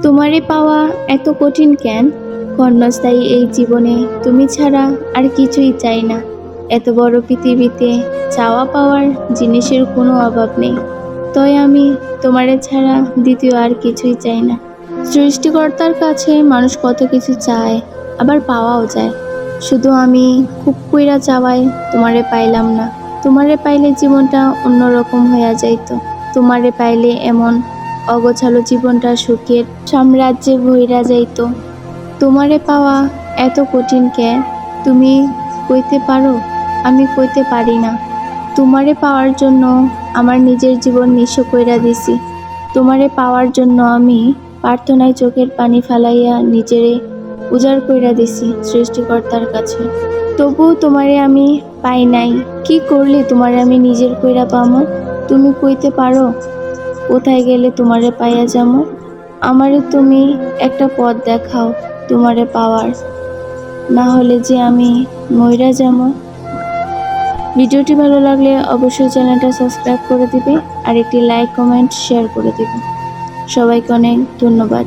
তোমারে পাওয়া এত কঠিন কেন? ক্ষণস্থায়ী এই জীবনে তুমি ছাড়া আর কিছুই চাই না। এত বড় পৃথিবীতে চাওয়া পাওয়ার জিনিসের কোনো অভাব নেই। তাই আমি তোমারে ছাড়া দ্বিতীয় আর কিছুই চাই না। সৃষ্টিকর্তার কাছে মানুষ কত কিছু চায়, আবার পাওয়াও যায়। শুধু আমি খুব কইরা চাওয়াই তোমারে পাইলাম না। তোমারে পাইলে জীবনটা অন্যরকম হইয়া যাইত। তোমারে পাইলে এমন অগোছালো জীবনটা সুখের সাম্রাজ্যে ভইরা যাইত। তোমারে পাওয়া এত কঠিন কেন? তুমি কইতে পারো, আমি কইতে পারি না। তোমারে পাওয়ার জন্য আমার নিজের জীবন নিঃস্ব কইরা দিছি। তোমারে পাওয়ার জন্য আমি প্রার্থনায় চোখের পানি ফালাইয়া নিজেরে উজাড় কইরা দিছি সৃষ্টিকর্তার কাছে। তবুও তোমারে আমি পাই নাই। কি করলে তোমারে আমি নিজের কইরা পামো? তুমি কইতে পারো কোথায় গেলে তোমারে পাইয়া যামো? আমারে তুমি একটা পথ দেখাও তোমারে পাওয়ার, না হলে যে আমি মইরা যামো। ভিডিওটি ভালো লাগলে অবশ্যই চ্যানেলটা সাবস্ক্রাইব করে দিবে আর একটি লাইক কমেন্ট শেয়ার করে দিবে। সবাইকে অনেক ধন্যবাদ।